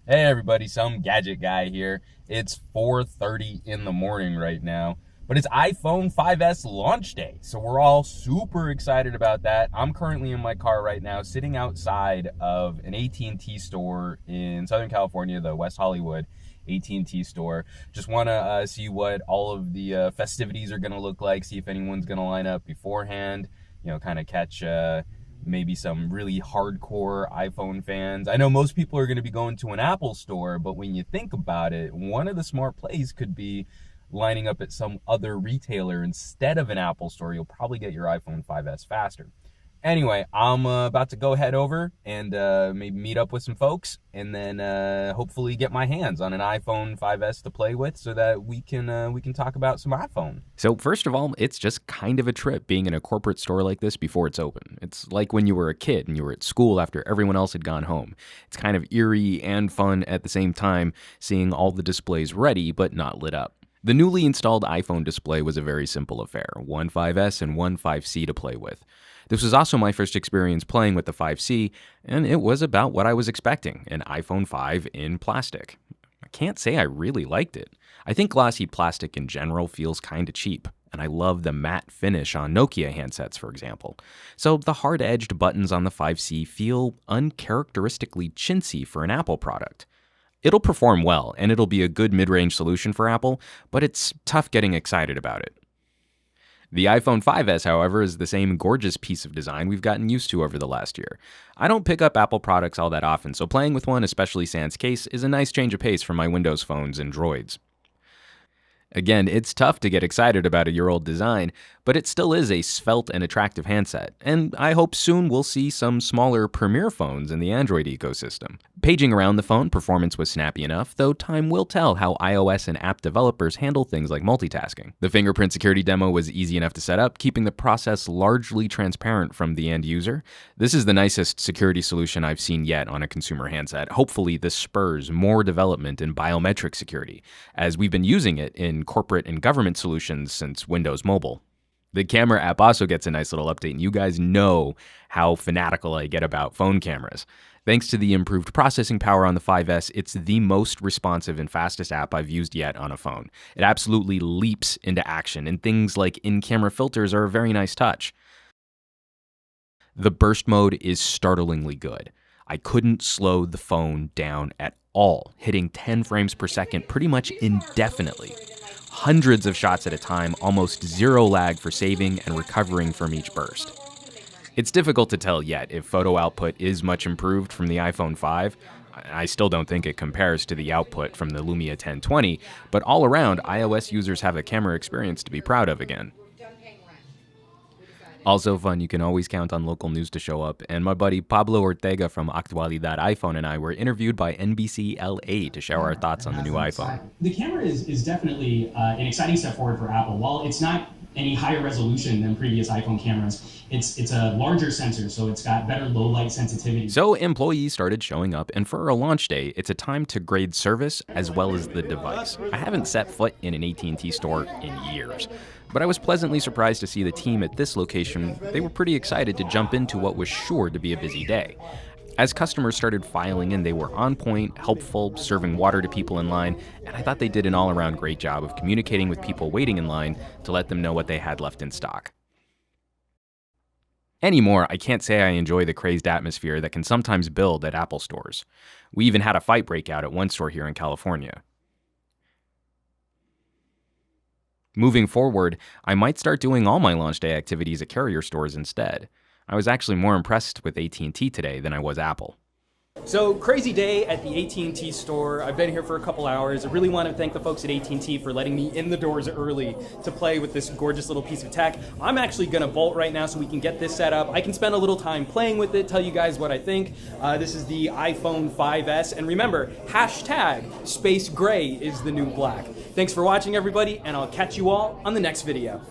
Hey everybody, SomeGadgetGuy here. It's 4:30 in the morning right now, but it's iPhone 5S launch day, so we're all super excited about that. I'm currently in my car right now, sitting outside of an AT&T store in Southern California, the West Hollywood AT&T store. Just want to see what all of the festivities are going to look like, see if anyone's going to line up beforehand, kind of catch maybe some really hardcore iPhone fans. I know most people are going to be going to an Apple store, but when you think about it, one of the smart plays could be lining up at some other retailer instead of an Apple store. You'll probably get your iPhone 5S faster. Anyway, I'm about to go head over and maybe meet up with some folks, and then hopefully get my hands on an iPhone 5S to play with, so that we can talk about some iPhone. So first of all, it's just kind of a trip being in a corporate store like this before it's open. It's like when you were a kid and you were at school after everyone else had gone home. It's kind of eerie and fun at the same time, seeing all the displays ready but not lit up. The newly installed iPhone display was a very simple affair, one 5S and one 5C to play with. This was also my first experience playing with the 5C, and it was about what I was expecting, an iPhone 5 in plastic. I can't say I really liked it. I think glossy plastic in general feels kinda cheap, and I love the matte finish on Nokia handsets, for example. So the hard-edged buttons on the 5C feel uncharacteristically chintzy for an Apple product. It'll perform well, and it'll be a good mid-range solution for Apple, but it's tough getting excited about it. The iPhone 5S, however, is the same gorgeous piece of design we've gotten used to over the last year. I don't pick up Apple products all that often, so playing with one, especially sans case, is a nice change of pace from my Windows phones and Droids. Again, it's tough to get excited about a year-old design, but it still is a svelte and attractive handset, and I hope soon we'll see some smaller Premier phones in the Android ecosystem. Paging around the phone, performance was snappy enough, though time will tell how iOS and app developers handle things like multitasking. The fingerprint security demo was easy enough to set up, keeping the process largely transparent from the end user. This is the nicest security solution I've seen yet on a consumer handset. Hopefully this spurs more development in biometric security, as we've been using it in corporate and government solutions since Windows Mobile. The camera app also gets a nice little update, and you guys know how fanatical I get about phone cameras. Thanks to the improved processing power on the 5S, it's the most responsive and fastest app I've used yet on a phone. It absolutely leaps into action, and things like in-camera filters are a very nice touch. The burst mode is startlingly good. I couldn't slow the phone down at all, hitting 10 frames per second pretty much indefinitely. Hundreds of shots at a time, almost zero lag for saving and recovering from each burst. It's difficult to tell yet if photo output is much improved from the iPhone 5. I still don't think it compares to the output from the Lumia 1020, but all around, iOS users have a camera experience to be proud of again. Also fun, you can always count on local news to show up, and my buddy Pablo Ortega from Actualidad iPhone and I were interviewed by NBC LA to share our thoughts on the new iPhone. The camera is definitely an exciting step forward for Apple. While it's not any higher resolution than previous iPhone cameras, it's a larger sensor, so it's got better low light sensitivity. So employees started showing up, and for a launch day, it's a time to grade service as well as the device. I haven't set foot in an AT&T store in years, but I was pleasantly surprised to see the team at this location. They were pretty excited to jump into what was sure to be a busy day. As customers started filing in, they were on point, helpful, serving water to people in line, and I thought they did an all-around great job of communicating with people waiting in line to let them know what they had left in stock. Anymore, I can't say I enjoy the crazed atmosphere that can sometimes build at Apple stores. We even had a fight break out at one store here in California. Moving forward, I might start doing all my launch day activities at carrier stores instead. I was actually more impressed with AT&T today than I was Apple. So crazy day at the AT&T store. I've been here for a couple hours. I really want to thank the folks at AT&T for letting me in the doors early to play with this gorgeous little piece of tech. I'm actually going to bolt right now so we can get this set up. I can spend a little time playing with it, tell you guys what I think. This is the iPhone 5S, and remember, hashtag Space Gray is the new black. Thanks for watching, everybody, and I'll catch you all on the next video.